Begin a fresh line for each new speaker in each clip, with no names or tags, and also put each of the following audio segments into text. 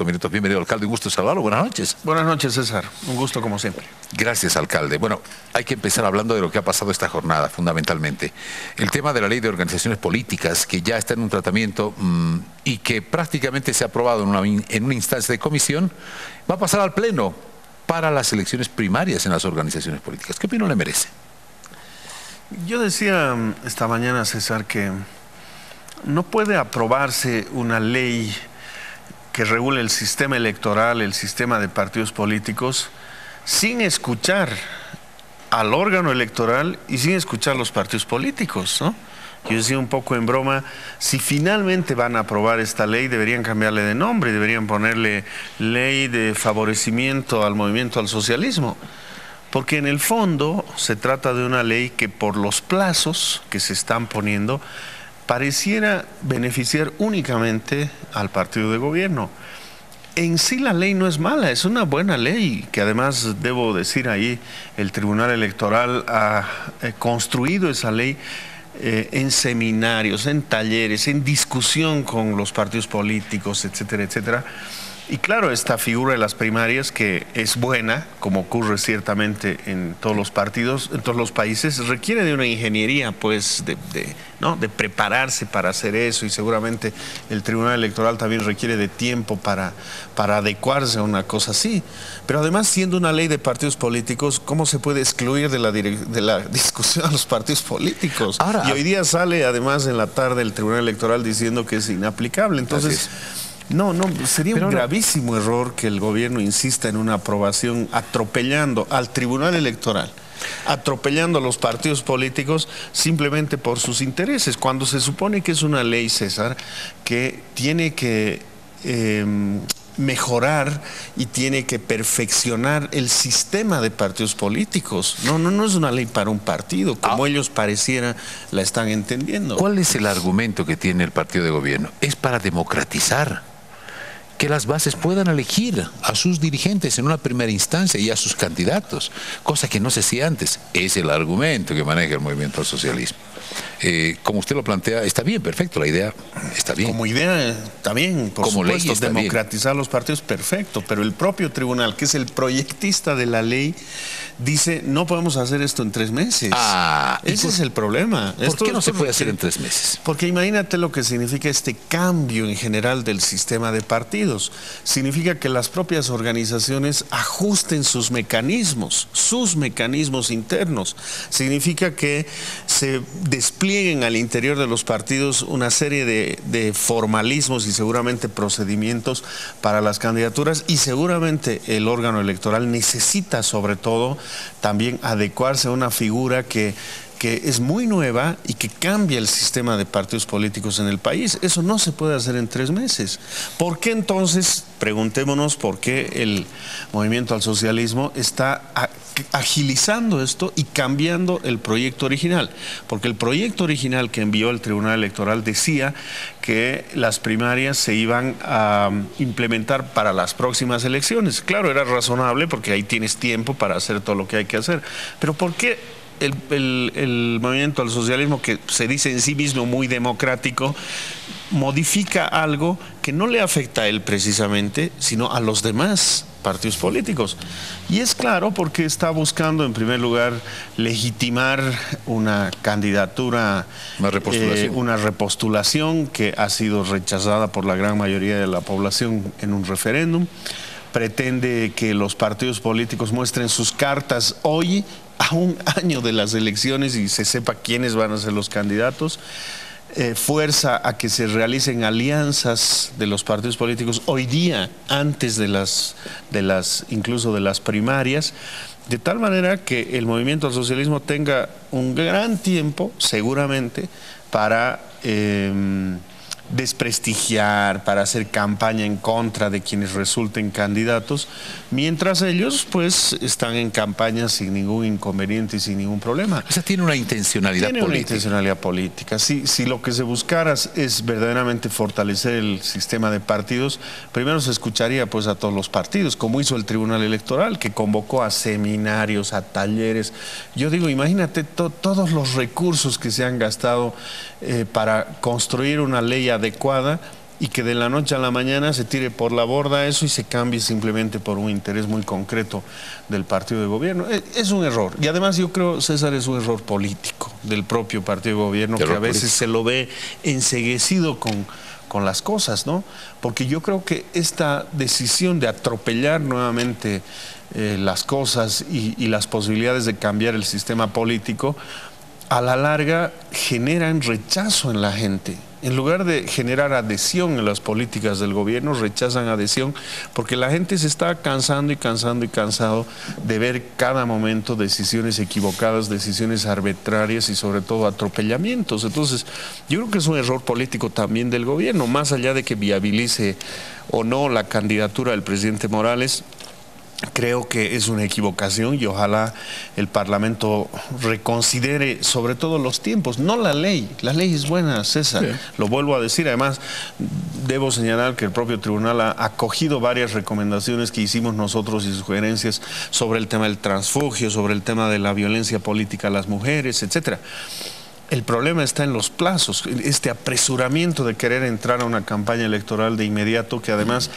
Minutos. Bienvenido, alcalde. Un gusto saludarlo. Buenas noches.
Buenas noches, César. Un gusto como siempre.
Gracias, alcalde. Bueno, hay que empezar hablando de lo que ha pasado esta jornada, fundamentalmente. El tema de la ley de organizaciones políticas, que ya está en un tratamiento y que prácticamente se ha aprobado en una instancia de comisión, va a pasar al Pleno para las elecciones primarias en las organizaciones políticas. ¿Qué opinión le merece?
Yo decía esta mañana, César, que no puede aprobarse una ley que regule el sistema electoral, el sistema de partidos políticos, sin escuchar al órgano electoral y sin escuchar a los partidos políticos, ¿no? Yo decía un poco en broma, si finalmente van a aprobar esta ley, deberían cambiarle de nombre, deberían ponerle ley de favorecimiento al movimiento al socialismo, porque en el fondo se trata de una ley que por los plazos que se están poniendo, pareciera beneficiar únicamente al partido de gobierno. En sí la ley no es mala, es una buena ley, que además, debo decir ahí, el Tribunal Electoral ha construido esa ley en seminarios, en talleres, en discusión con los partidos políticos, etcétera, etcétera. Y claro, esta figura de las primarias, que es buena, como ocurre ciertamente en todos los partidos, en todos los países, requiere de una ingeniería, pues, ¿no?, de prepararse para hacer eso, y seguramente el Tribunal Electoral también requiere de tiempo para adecuarse a una cosa así. Pero además, siendo una ley de partidos políticos, ¿cómo se puede excluir de la discusión a los partidos políticos? Ahora, y hoy día sale, además, en la tarde el Tribunal Electoral diciendo que es inaplicable. Entonces, no, sería un gravísimo error que el gobierno insista en una aprobación atropellando al Tribunal Electoral, atropellando a los partidos políticos simplemente por sus intereses, cuando se supone que es una ley, César, que tiene que mejorar y tiene que perfeccionar el sistema de partidos políticos. No es una ley para un partido, como ellos pareciera la están entendiendo.
¿Cuál es el argumento que tiene el partido de gobierno? Es para democratizar, que las bases puedan elegir a sus dirigentes en una primera instancia y a sus candidatos, cosa que no se hacía antes. Es el argumento que maneja el movimiento al socialismo. Como usted lo plantea, está bien, perfecto, la idea está bien.
Como idea está bien, por supuesto, democratizar los partidos, perfecto, pero el propio tribunal, que es el proyectista de la ley, dice, no podemos hacer esto en 3 meses. Ese es el problema.
¿Por qué no se puede hacer en 3 meses?
Porque imagínate lo que significa este cambio en general del sistema de partidos. Significa que las propias organizaciones ajusten sus mecanismos internos. Significa que se desplieguen al interior de los partidos una serie de formalismos y seguramente procedimientos para las candidaturas, y seguramente el órgano electoral necesita sobre todo también adecuarse a una figura que es muy nueva y que cambia el sistema de partidos políticos en el país. Eso no se puede hacer en 3 meses. ¿Por qué entonces, preguntémonos, por qué el movimiento al socialismo está agilizando esto y cambiando el proyecto original? Porque el proyecto original que envió el Tribunal Electoral decía que las primarias se iban a implementar para las próximas elecciones. Claro, era razonable porque ahí tienes tiempo para hacer todo lo que hay que hacer. Pero ¿por qué el movimiento al socialismo, que se dice en sí mismo muy democrático, modifica algo que no le afecta a él precisamente, sino a los demás partidos políticos? Y es claro, porque está buscando en primer lugar legitimar una candidatura, una repostulación que ha sido rechazada por la gran mayoría de la población en un referéndum. Pretende que los partidos políticos muestren sus cartas hoy, a un año de las elecciones, y se sepa quiénes van a ser los candidatos. Fuerza a que se realicen alianzas de los partidos políticos hoy día, antes incluso de las primarias, de tal manera que el movimiento al socialismo tenga un gran tiempo, seguramente, para desprestigiar, para hacer campaña en contra de quienes resulten candidatos, mientras ellos pues están en campaña sin ningún inconveniente y sin ningún problema.
O sea, tiene una intencionalidad política.
Tiene una intencionalidad política. Si lo que se buscara es verdaderamente fortalecer el sistema de partidos, primero se escucharía pues a todos los partidos, como hizo el Tribunal Electoral, que convocó a seminarios, a talleres. Yo digo, imagínate todos los recursos que se han gastado para construir una ley adecuada, y que de la noche a la mañana se tire por la borda eso y se cambie simplemente por un interés muy concreto del partido de gobierno. Es un error. Y además yo creo, César, es un error político del propio partido de gobierno, que a veces se lo ve enceguecido con las cosas, ¿no? Porque yo creo que esta decisión de atropellar nuevamente las cosas y las posibilidades de cambiar el sistema político, a la larga generan rechazo en la gente. En lugar de generar adhesión en las políticas del gobierno, rechazan adhesión porque la gente se está cansando y cansado de ver cada momento decisiones equivocadas, decisiones arbitrarias y sobre todo atropellamientos. Entonces, yo creo que es un error político también del gobierno, más allá de que viabilice o no la candidatura del presidente Morales. Creo que es una equivocación y ojalá el Parlamento reconsidere sobre todo los tiempos, no la ley. La ley es buena, César, sí. Lo vuelvo a decir. Además, debo señalar que el propio tribunal ha acogido varias recomendaciones que hicimos nosotros y sugerencias sobre el tema del transfugio, sobre el tema de la violencia política a las mujeres, etcétera. El problema está en los plazos, este apresuramiento de querer entrar a una campaña electoral de inmediato que además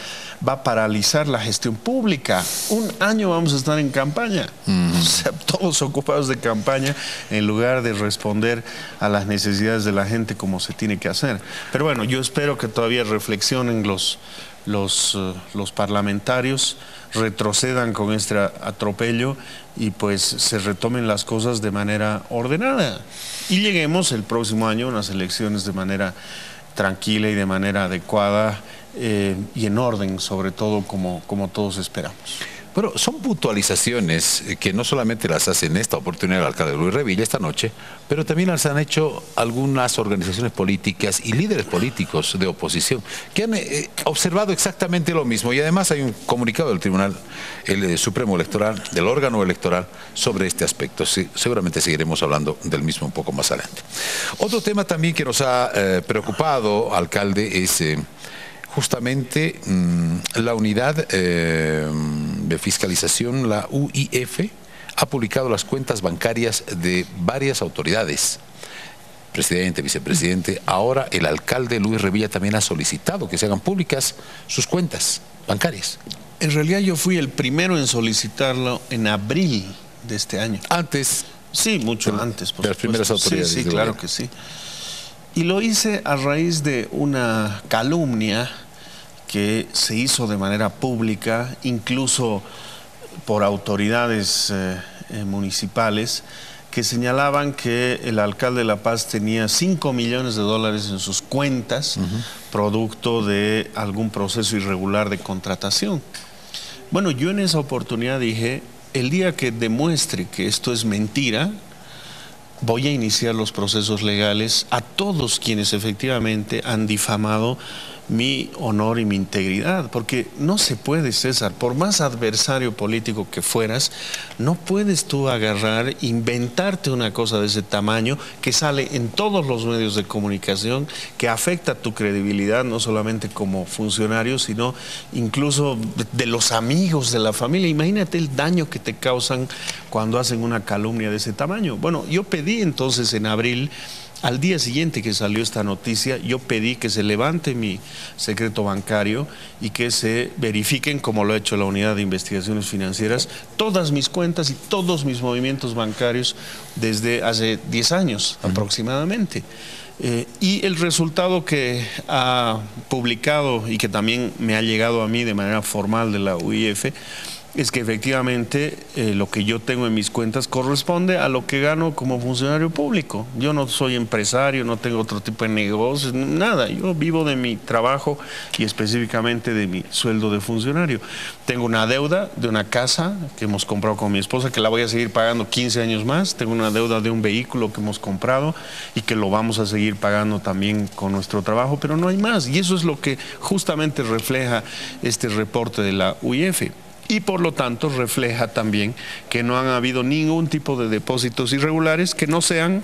va a paralizar la gestión pública. Un año vamos a estar en campaña, o sea, todos ocupados de campaña en lugar de responder a las necesidades de la gente como se tiene que hacer. Pero bueno, yo espero que todavía reflexionen los parlamentarios, retrocedan con este atropello y pues se retomen las cosas de manera ordenada y lleguemos el próximo año a unas elecciones de manera tranquila y de manera adecuada y en orden, sobre todo como todos esperamos.
Bueno, son puntualizaciones que no solamente las hace en esta oportunidad el alcalde Luis Revilla esta noche, pero también las han hecho algunas organizaciones políticas y líderes políticos de oposición que han observado exactamente lo mismo, y además hay un comunicado del Tribunal Supremo Electoral, del órgano electoral, sobre este aspecto. Sí, seguramente seguiremos hablando del mismo un poco más adelante. Otro tema también que nos ha preocupado, alcalde, es justamente la unidad de fiscalización, la UIF, ha publicado las cuentas bancarias de varias autoridades, presidente, vicepresidente. Ahora el alcalde Luis Revilla también ha solicitado que se hagan públicas sus cuentas bancarias.
En realidad yo fui el primero en solicitarlo en abril de este año.
Antes.
Sí, mucho antes.
De las primeras autoridades.
Sí, claro que sí. Y lo hice a raíz de una calumnia que se hizo de manera pública, incluso por autoridades municipales, que señalaban que el alcalde de La Paz tenía 5 millones de dólares en sus cuentas, producto de algún proceso irregular de contratación. Bueno, yo en esa oportunidad dije, el día que demuestre que esto es mentira, voy a iniciar los procesos legales a todos quienes efectivamente han difamado mi honor y mi integridad, porque no se puede, César, por más adversario político que fueras, no puedes tú agarrar, inventarte una cosa de ese tamaño que sale en todos los medios de comunicación, que afecta tu credibilidad, no solamente como funcionario, sino incluso de los amigos, de la familia. Imagínate el daño que te causan cuando hacen una calumnia de ese tamaño. Bueno, yo pedí entonces en abril, al día siguiente que salió esta noticia, yo pedí que se levante mi secreto bancario y que se verifiquen, como lo ha hecho la Unidad de Investigaciones Financieras, todas mis cuentas y todos mis movimientos bancarios desde hace 10 años aproximadamente. Y el resultado que ha publicado y que también me ha llegado a mí de manera formal de la UIF es que efectivamente lo que yo tengo en mis cuentas corresponde a lo que gano como funcionario público. Yo no soy empresario, no tengo otro tipo de negocios, nada. Yo vivo de mi trabajo y específicamente de mi sueldo de funcionario. Tengo una deuda de una casa que hemos comprado con mi esposa, que la voy a seguir pagando 15 años más. Tengo una deuda de un vehículo que hemos comprado y que lo vamos a seguir pagando también con nuestro trabajo, pero no hay más. Y eso es lo que justamente refleja este reporte de la UIF. Y por lo tanto refleja también que no han habido ningún tipo de depósitos irregulares que no sean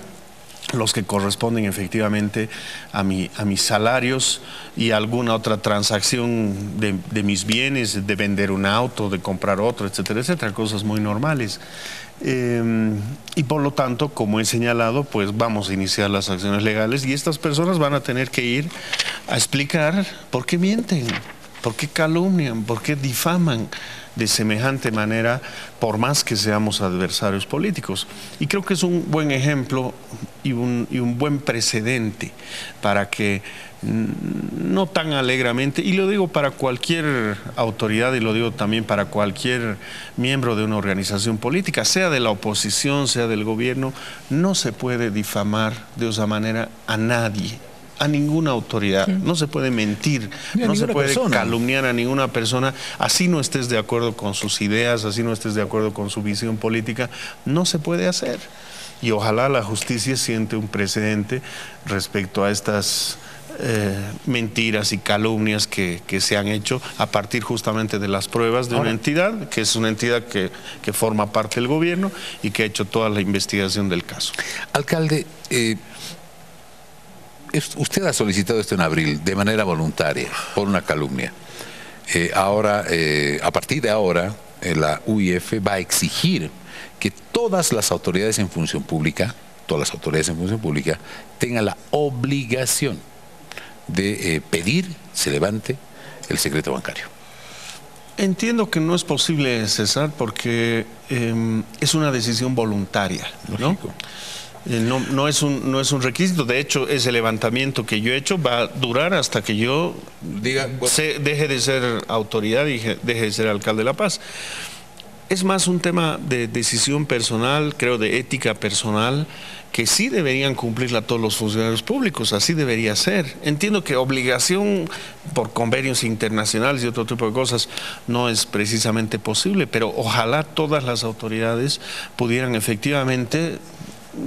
los que corresponden efectivamente a mis salarios y alguna otra transacción de mis bienes, de vender un auto, de comprar otro, etcétera, etcétera, cosas muy normales. Y por lo tanto, como he señalado, pues vamos a iniciar las acciones legales y estas personas van a tener que ir a explicar por qué mienten, por qué calumnian, por qué difaman de semejante manera, por más que seamos adversarios políticos. Y creo que es un buen ejemplo y un buen precedente para que no tan alegremente, y lo digo para cualquier autoridad y lo digo también para cualquier miembro de una organización política, sea de la oposición, sea del gobierno, no se puede difamar de esa manera a nadie, a ninguna autoridad. No se puede mentir, no se puede calumniar a ninguna persona, así no estés de acuerdo con sus ideas, así no estés de acuerdo con su visión política, no se puede hacer. Y ojalá la justicia siente un precedente respecto a estas mentiras y calumnias que se han hecho a partir justamente de las pruebas de una entidad, que es una entidad que forma parte del gobierno y que ha hecho toda la investigación del caso.
Alcalde, usted ha solicitado esto en abril de manera voluntaria por una calumnia. Ahora, a partir de ahora, la UIF va a exigir que todas las autoridades en función pública, tengan la obligación de pedir se levante el secreto bancario.
Entiendo que no es posible, César, porque es una decisión voluntaria, ¿no? No es un requisito. De hecho, ese levantamiento que yo he hecho va a durar hasta que yo deje de ser autoridad y deje de ser alcalde de La Paz. Es más un tema de decisión personal, creo, de ética personal, que sí deberían cumplirla todos los funcionarios públicos, así debería ser. Entiendo que obligación por convenios internacionales y otro tipo de cosas no es precisamente posible, pero ojalá todas las autoridades pudieran efectivamente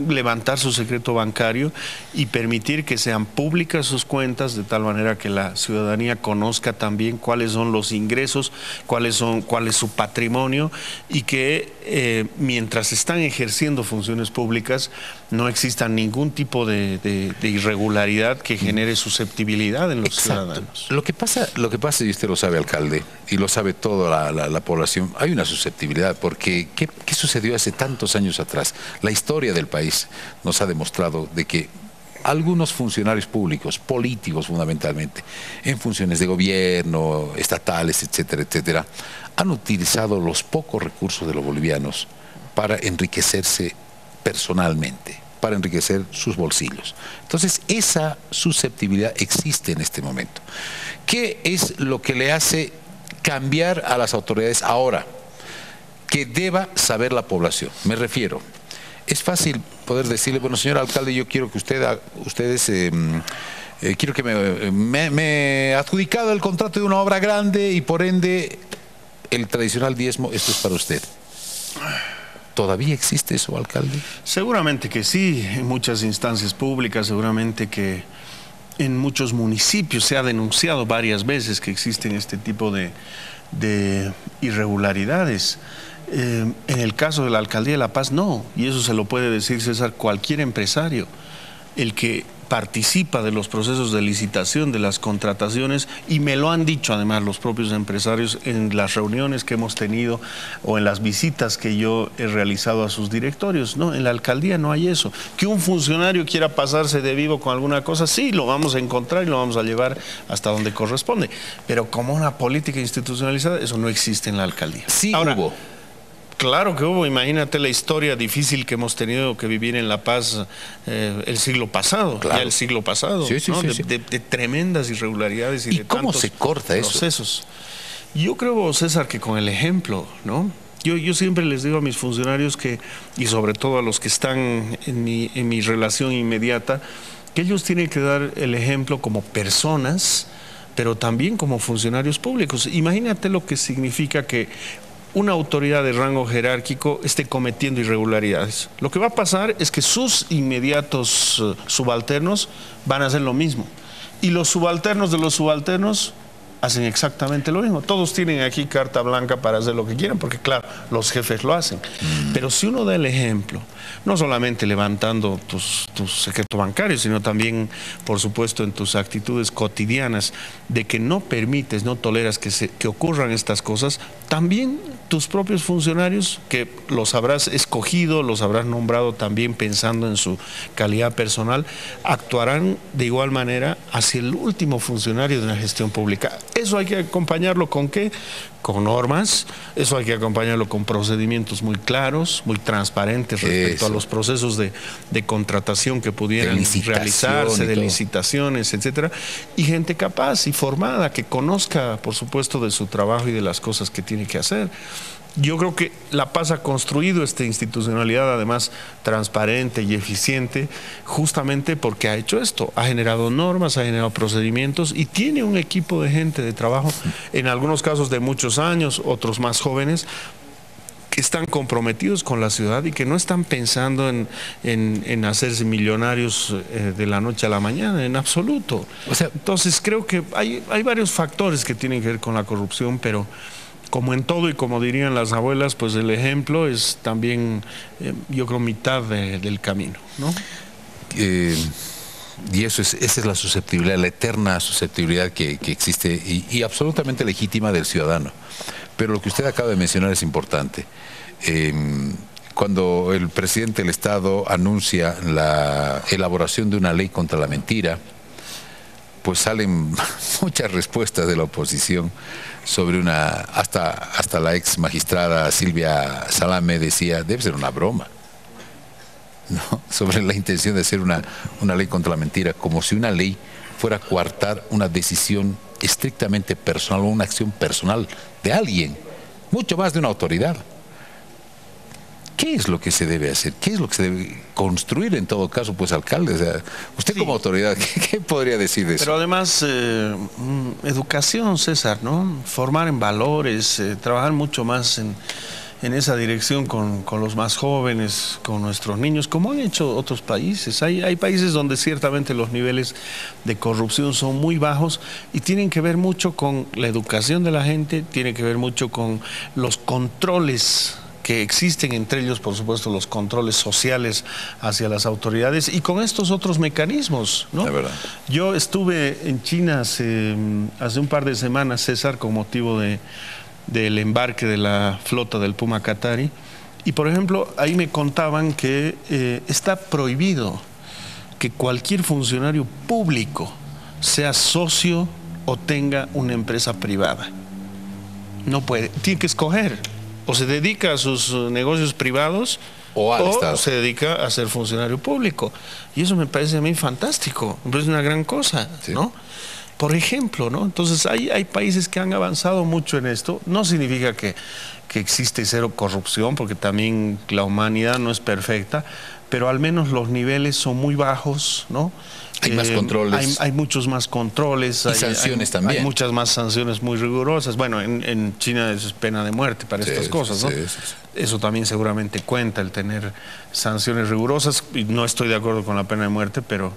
levantar su secreto bancario y permitir que sean públicas sus cuentas de tal manera que la ciudadanía conozca también cuáles son los ingresos, cuál es su patrimonio y que mientras están ejerciendo funciones públicas no exista ningún tipo de irregularidad que genere susceptibilidad en los ciudadanos.
Lo que pasa, y usted lo sabe, alcalde, y lo sabe toda la población, hay una susceptibilidad, porque ¿qué sucedió hace tantos años atrás? La historia del país nos ha demostrado de que algunos funcionarios públicos, políticos fundamentalmente, en funciones de gobierno, estatales, etcétera, etcétera, han utilizado los pocos recursos de los bolivianos para enriquecerse personalmente, para enriquecer sus bolsillos. Entonces, esa susceptibilidad existe en este momento. ¿Qué es lo que le hace cambiar a las autoridades ahora? Que deba saber la población. Me refiero, es fácil poder decirle, bueno, señor alcalde, yo quiero que quiero que me adjudicado el contrato de una obra grande y por ende el tradicional diezmo, esto es para usted. ¿Todavía existe eso, alcalde? Seguramente que sí, en muchas instancias públicas, seguramente que en muchos municipios se ha denunciado varias veces que existen este tipo de irregularidades. En el caso de la Alcaldía de La Paz, no, y eso se lo puede decir, César, cualquier empresario, el que participa de los procesos de licitación, de las contrataciones, y me lo han dicho además los propios empresarios en las reuniones que hemos tenido o en las visitas que yo he realizado a sus directorios. No, en la alcaldía no hay eso. Que un funcionario quiera pasarse de vivo con alguna cosa, sí, lo vamos a encontrar y lo vamos a llevar hasta donde corresponde, pero como una política institucionalizada, eso no existe en la alcaldía. Sí, ahora, hubo.
Claro que hubo, imagínate la historia difícil que hemos tenido que vivir en La Paz el siglo pasado, claro. Ya el siglo pasado,
sí, sí,
¿no?
Sí.
De tremendas irregularidades y de
cómo
tantos
se corta
procesos.
Eso?
Yo creo, César, que con el ejemplo, ¿no? Yo siempre les digo a mis funcionarios que, y sobre todo a los que están en mi relación inmediata, que ellos tienen que dar el ejemplo como personas, pero también como funcionarios públicos. Imagínate lo que significa que una autoridad de rango jerárquico esté cometiendo irregularidades. Lo que va a pasar es que sus inmediatos subalternos van a hacer lo mismo. Y los subalternos de los subalternos hacen exactamente lo mismo. Todos tienen aquí carta blanca para hacer lo que quieran, porque claro, los jefes lo hacen. Pero si uno da el ejemplo, no solamente levantando tu secreto bancario, sino también, por supuesto, en tus actitudes cotidianas, de que no permites, no toleras que ocurran estas cosas, también tus propios funcionarios, que los habrás escogido, los habrás nombrado también pensando en su calidad personal, actuarán de igual manera hacia el último funcionario de una gestión pública. Eso hay que acompañarlo ¿con qué? Con normas, eso hay que acompañarlo con procedimientos muy claros, muy transparentes respecto a los procesos de contratación que pudieran realizarse, de licitaciones, etcétera, y gente capaz y formada que conozca, por supuesto, de su trabajo y de las cosas que tiene que hacer. Yo creo que La Paz ha construido esta institucionalidad, además transparente y eficiente, justamente porque ha hecho esto, ha generado normas, ha generado procedimientos y tiene un equipo de gente de trabajo, en algunos casos de muchos años, otros más jóvenes, que están comprometidos con la ciudad y que no están pensando en hacerse millonarios de la noche a la mañana, en absoluto. O sea, entonces creo que hay varios factores que tienen que ver con la corrupción, pero como en todo y como dirían las abuelas, pues el ejemplo es también, yo creo, mitad del camino, ¿no?
Y esa es la susceptibilidad, la eterna susceptibilidad que existe y absolutamente legítima del ciudadano. Pero lo que usted acaba de mencionar es importante. Cuando el presidente del Estado anuncia la elaboración de una ley contra la mentira, pues salen muchas respuestas de la oposición sobre hasta la ex magistrada Silvia Salame decía, debe ser una broma, ¿no? Sobre la intención de hacer una ley contra la mentira, como si una ley fuera a coartar una decisión estrictamente personal o una acción personal de alguien, mucho más de una autoridad. ¿Qué es lo que se debe hacer? ¿Qué es lo que se debe construir en todo caso, pues, alcalde? O sea, usted como autoridad, ¿qué podría decir de eso?
Pero además, educación, César, ¿no? Formar en valores, trabajar mucho más en esa dirección con los más jóvenes, con nuestros niños, como han hecho otros países. Hay países donde ciertamente los niveles de corrupción son muy bajos y tienen que ver mucho con la educación de la gente, tiene que ver mucho con los controles que existen, entre ellos, por supuesto, los controles sociales hacia las autoridades y con estos otros mecanismos, ¿no?
De verdad.
Yo estuve en China hace un par de semanas, César, con motivo del embarque de la flota del Puma Katari, y por ejemplo, ahí me contaban que está prohibido que cualquier funcionario público sea socio o tenga una empresa privada. No puede, tiene que escoger. O se dedica a sus negocios privados o se dedica a ser funcionario público. Y eso me parece a mí fantástico, me parece una gran cosa, sí, ¿no? Por ejemplo, ¿no? Entonces hay países que han avanzado mucho en esto. No significa que existe cero corrupción, porque también la humanidad no es perfecta, pero al menos los niveles son muy bajos, ¿no?
Hay más controles.
Hay muchos más controles.
Y sanciones también.
Hay muchas más sanciones muy rigurosas. Bueno, en China es pena de muerte para estas cosas, ¿no? Sí. Eso también seguramente cuenta, el tener sanciones rigurosas. Y no estoy de acuerdo con la pena de muerte, pero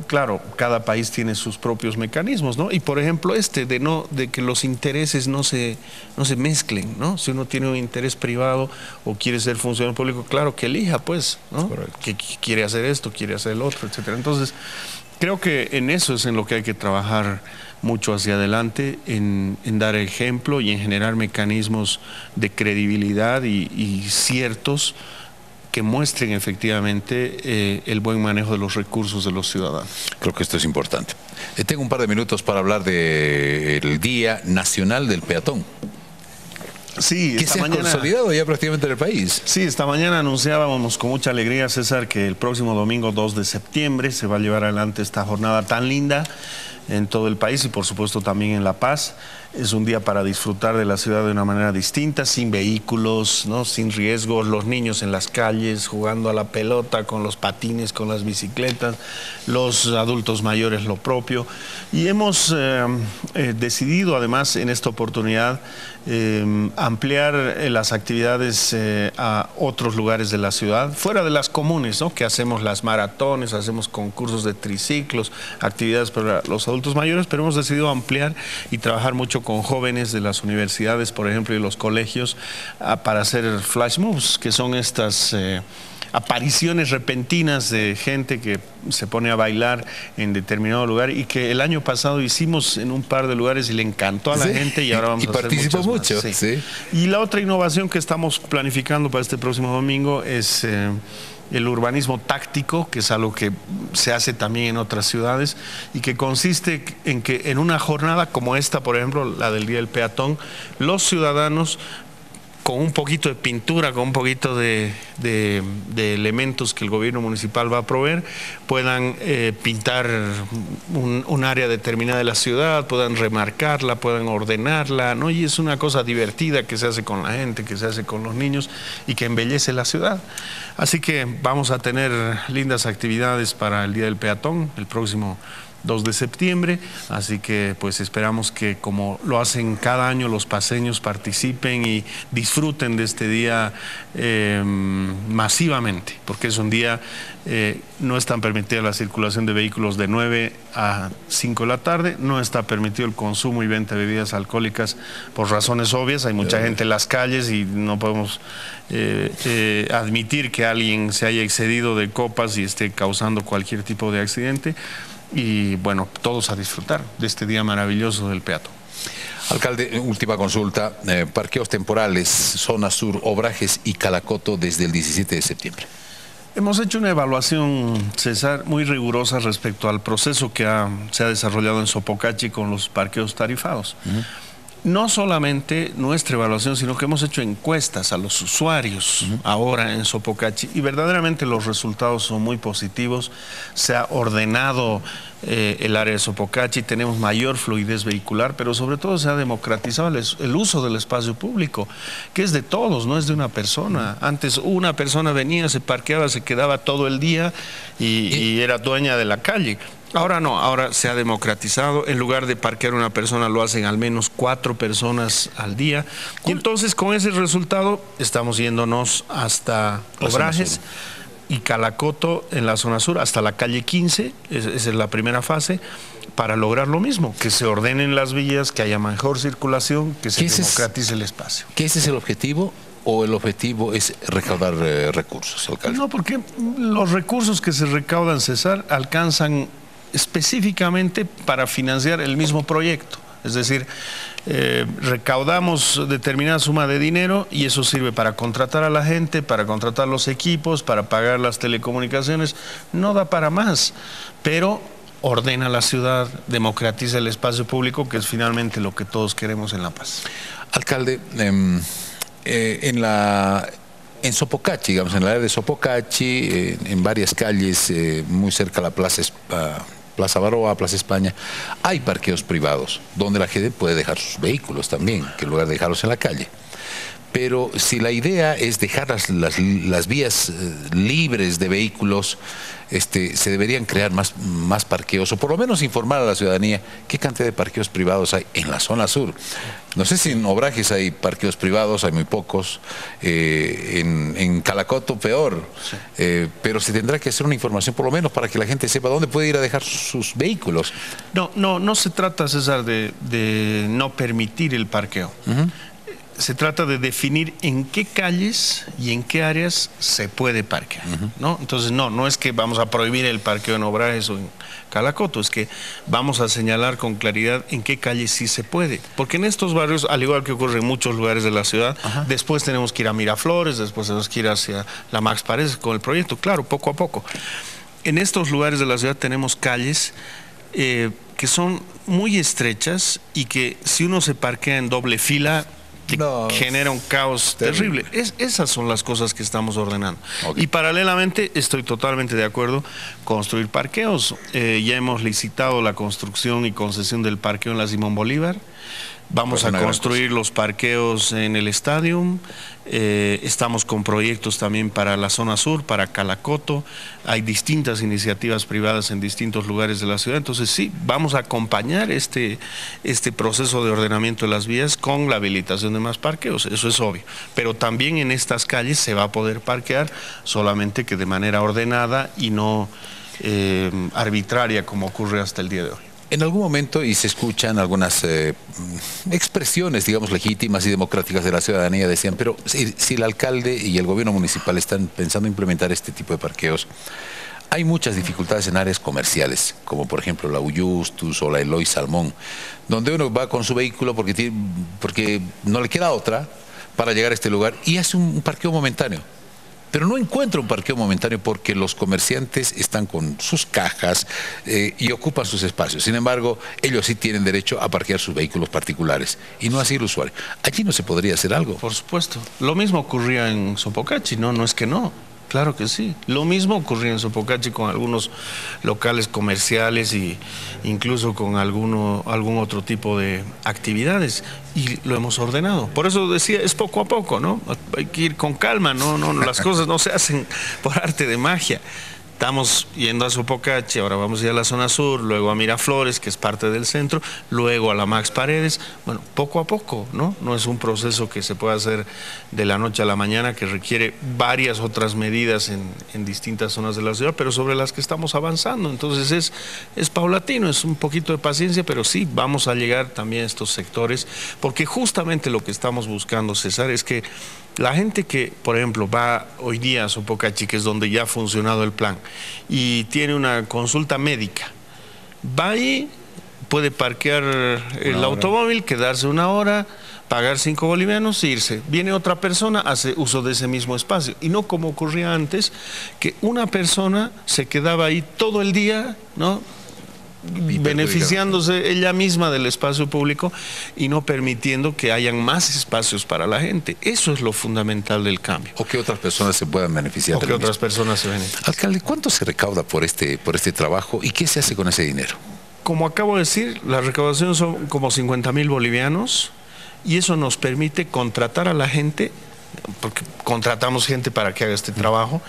claro, cada país tiene sus propios mecanismos, ¿no? Y por ejemplo de que los intereses no se mezclen, ¿no? Si uno tiene un interés privado o quiere ser funcionario público, claro que elija, pues, ¿no? Que quiere hacer esto, quiere hacer el otro, etcétera. Entonces, creo que en eso es en lo que hay que trabajar mucho hacia adelante, en dar ejemplo y en generar mecanismos de credibilidad y ciertos que muestren efectivamente el buen manejo de los recursos de los ciudadanos.
Creo que esto es importante. Tengo un par de minutos para hablar del Día Nacional del Peatón.
Sí,
que se ha consolidado ya prácticamente en el país.
Sí, esta mañana anunciábamos con mucha alegría, César, que el próximo domingo 2 de septiembre se va a llevar adelante esta jornada tan linda en todo el país y por supuesto también en La Paz. Es un día para disfrutar de la ciudad de una manera distinta, sin vehículos, ¿no? Sin riesgos, los niños en las calles jugando a la pelota, con los patines, con las bicicletas, los adultos mayores lo propio. Y hemos decidido además en esta oportunidad ampliar las actividades a otros lugares de la ciudad, fuera de las comunes, ¿no? Que hacemos las maratones, hacemos concursos de triciclos, actividades para los adultos mayores, pero hemos decidido ampliar y trabajar mucho proyecto con jóvenes de las universidades, por ejemplo, y los colegios, para hacer flash moves, que son estas apariciones repentinas de gente que se pone a bailar en determinado lugar, y que el año pasado hicimos en un par de lugares y le encantó a la gente, y ahora vamos a hacer
participó mucho.
más. Sí. Y la otra innovación que estamos planificando para este próximo domingo es el urbanismo táctico, que es algo que se hace también en otras ciudades y que consiste en que en una jornada como esta, por ejemplo, la del Día del Peatón, los ciudadanos, con un poquito de pintura, con un poquito de elementos que el gobierno municipal va a proveer, puedan pintar un área determinada de la ciudad, puedan remarcarla, puedan ordenarla, ¿no? Y es una cosa divertida que se hace con la gente, que se hace con los niños y que embellece la ciudad. Así que vamos a tener lindas actividades para el Día del Peatón, el próximo 2 de septiembre, así que pues esperamos que, como lo hacen cada año, los paceños participen y disfruten de este día masivamente, porque es un día, no está permitida la circulación de vehículos de 9 a 5 de la tarde, no está permitido el consumo y venta de bebidas alcohólicas por razones obvias, hay mucha gente en las calles y no podemos admitir que alguien se haya excedido de copas y esté causando cualquier tipo de accidente. Y bueno, todos a disfrutar de este día maravilloso del peatón.
Alcalde, última consulta, parqueos temporales, zona sur, Obrajes y Calacoto desde el 17 de septiembre.
Hemos hecho una evaluación, César, muy rigurosa respecto al proceso que se ha desarrollado en Sopocachi con los parqueos tarifados. No solamente nuestra evaluación, sino que hemos hecho encuestas a los usuarios ahora en Sopocachi, y verdaderamente los resultados son muy positivos. Se ha ordenado el área de Sopocachi, tenemos mayor fluidez vehicular, pero sobre todo se ha democratizado el uso del espacio público, que es de todos, no es de una persona. Antes una persona venía, se parqueaba, se quedaba todo el día y era dueña de la calle. Ahora no, ahora se ha democratizado. En lugar de parquear una persona, lo hacen al menos 4 personas al día. Y entonces, con ese resultado, estamos yéndonos hasta Obrajes y Calacoto en la zona sur, hasta la calle 15, esa es la primera fase, para lograr lo mismo, que se ordenen las vías, que haya mejor circulación, que se democratice el espacio.
¿Que ese es el objetivo? ¿O el objetivo es recaudar recursos, alcalde?
No, porque los recursos que se recaudan, César, alcanzan específicamente para financiar el mismo proyecto. Es decir, recaudamos determinada suma de dinero y eso sirve para contratar a la gente, para contratar los equipos, para pagar las telecomunicaciones. No da para más, pero ordena la ciudad, democratiza el espacio público, que es finalmente lo que todos queremos en La Paz.
Alcalde, en Sopocachi, digamos, en el área de Sopocachi, en varias calles, muy cerca a la Plaza Baroa, Plaza España, hay parqueos privados donde la gente puede dejar sus vehículos también, que en lugar de dejarlos en la calle. Pero si la idea es dejar las vías libres de vehículos, se deberían crear más parqueos, o por lo menos informar a la ciudadanía qué cantidad de parqueos privados hay en la zona sur. No sé si en Obrajes hay parqueos privados, hay muy pocos, en Calacoto peor, sí. Pero se tendrá que hacer una información por lo menos para que la gente sepa dónde puede ir a dejar sus vehículos.
No se trata, César, de no permitir el parqueo. Se trata de definir en qué calles y en qué áreas se puede parquear, ¿no? Entonces, no es que vamos a prohibir el parqueo en Obrajes o en Calacoto, es que vamos a señalar con claridad en qué calles sí se puede. Porque en estos barrios, al igual que ocurre en muchos lugares de la ciudad, después tenemos que ir a Miraflores, después tenemos que ir hacia la Max Paredes con el proyecto, claro, poco a poco. En estos lugares de la ciudad tenemos calles que son muy estrechas y que si uno se parquea en doble fila, genera un caos terrible. Esas son las cosas que estamos ordenando. Y paralelamente, estoy totalmente de acuerdo, construir parqueos. Ya hemos licitado la construcción y concesión del parqueo en la Simón Bolívar. Vamos a construir los parqueos en el estadio. Estamos con proyectos también para la zona sur, para Calacoto. Hay distintas iniciativas privadas en distintos lugares de la ciudad. Entonces sí, vamos a acompañar este proceso de ordenamiento de las vías con la habilitación de más parqueos. Eso es obvio. Pero también en estas calles se va a poder parquear, solamente que de manera ordenada y no arbitraria como ocurre hasta el día de hoy.
En algún momento, y se escuchan algunas expresiones, digamos, legítimas y democráticas de la ciudadanía, decían, pero si el alcalde y el gobierno municipal están pensando implementar este tipo de parqueos, hay muchas dificultades en áreas comerciales, como por ejemplo la Uyustus o la Eloy Salmón, donde uno va con su vehículo porque no le queda otra para llegar a este lugar y hace un parqueo momentáneo. Pero no encuentra un parqueo momentáneo porque los comerciantes están con sus cajas y ocupan sus espacios. Sin embargo, ellos sí tienen derecho a parquear sus vehículos particulares y no así el usuario. Allí no se podría hacer algo.
Por supuesto. Lo mismo ocurría en Sopocachi, ¿no? No es que no. Claro que sí. Lo mismo ocurría en Sopocachi con algunos locales comerciales e incluso con algún otro tipo de actividades. Y lo hemos ordenado. Por eso decía, es poco a poco, ¿no? Hay que ir con calma, ¿no? Las cosas no se hacen por arte de magia. Estamos yendo a Sopocachi, ahora vamos a ir a la zona sur, luego a Miraflores, que es parte del centro, luego a la Max Paredes. Bueno, poco a poco, ¿no? No es un proceso que se pueda hacer de la noche a la mañana, que requiere varias otras medidas en distintas zonas de la ciudad, pero sobre las que estamos avanzando. Entonces es paulatino, es un poquito de paciencia, pero sí, vamos a llegar también a estos sectores, porque justamente lo que estamos buscando, César, es que la gente que, por ejemplo, va hoy día a Sopocachi, que es donde ya ha funcionado el plan, y tiene una consulta médica, va ahí, puede parquear el automóvil, quedarse una hora, pagar 5 bolivianos e irse. Viene otra persona, hace uso de ese mismo espacio. Y no como ocurría antes, que una persona se quedaba ahí todo el día, ¿no?, beneficiándose ella misma del espacio público y no permitiendo que hayan más espacios para la gente. Eso es lo fundamental del cambio.
O que otras personas se puedan beneficiar.
O que otras personas se beneficien.
Alcalde, ¿cuánto se recauda por este trabajo y qué se hace con ese dinero?
Como acabo de decir, la recaudación son como 50.000 bolivianos y eso nos permite contratar a la gente, porque contratamos gente para que haga este trabajo.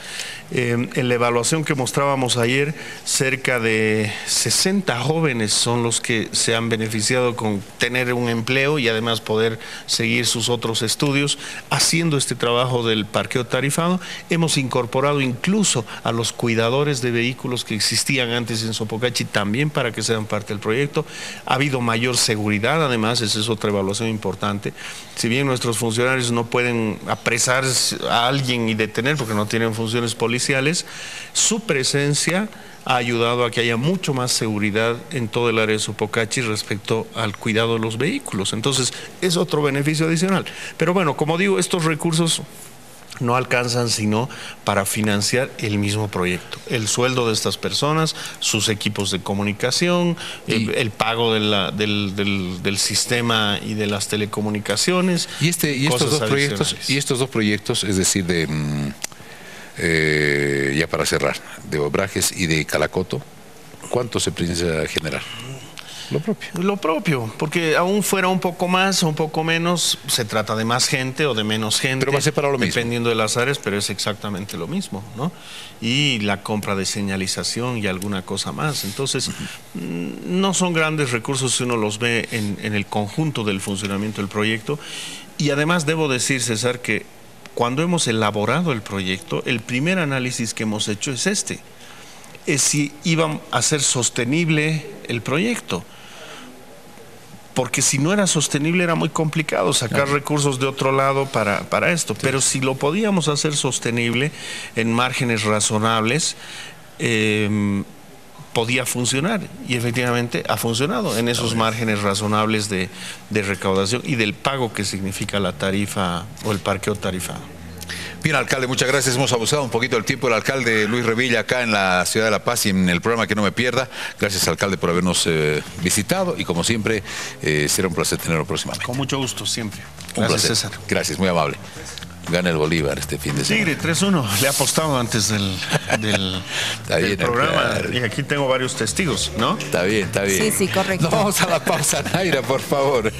En la evaluación que mostrábamos ayer, cerca de 60 jóvenes son los que se han beneficiado con tener un empleo y además poder seguir sus otros estudios haciendo este trabajo del parqueo tarifado. Hemos incorporado incluso a los cuidadores de vehículos que existían antes en Sopocachi también para que sean parte del proyecto. Ha habido mayor seguridad, además, esa es otra evaluación importante. Si bien nuestros funcionarios no pueden apresar a alguien y detener porque no tienen funciones policiales, su presencia ha ayudado a que haya mucho más seguridad en todo el área de Sopocachi respecto al cuidado de los vehículos. Entonces, es otro beneficio adicional. Pero bueno, como digo, estos recursos no alcanzan sino para financiar el mismo proyecto. El sueldo de estas personas, sus equipos de comunicación, el pago del sistema y de las telecomunicaciones.
Y estos dos proyectos, es decir, ya para cerrar, de Obrajes y de Calacoto, ¿cuánto se piensa generar? Lo propio.
Lo propio, porque aún fuera un poco más o un poco menos, se trata de más gente o de menos gente.
Pero va a ser para lo mismo.
Dependiendo de las áreas, pero es exactamente lo mismo, ¿no? Y la compra de señalización y alguna cosa más. Entonces, no son grandes recursos si uno los ve en el conjunto del funcionamiento del proyecto. Y además debo decir, César, que cuando hemos elaborado el proyecto, el primer análisis que hemos hecho es si iba a ser sostenible el proyecto. Porque si no era sostenible era muy complicado sacar recursos de otro lado para esto. Pero si lo podíamos hacer sostenible en márgenes razonables, podía funcionar. Y efectivamente ha funcionado en esos márgenes razonables de recaudación y del pago que significa la tarifa o el parqueo tarifado.
Bien, alcalde, muchas gracias. Hemos abusado un poquito del tiempo del alcalde Luis Revilla acá en la ciudad de La Paz y en el programa Que No Me Pierda. Gracias, alcalde, por habernos visitado y como siempre, será un placer tenerlo próximamente.
Con mucho gusto, siempre.
Un placer. César. Gracias, muy amable. Gana el Bolívar este fin de semana.
Tigre, 3-1. Le he apostado antes del programa. Claro. Y aquí tengo varios testigos, ¿no?
Está bien, está bien.
Sí, correcto.
No, vamos a la pausa, Naira, por favor.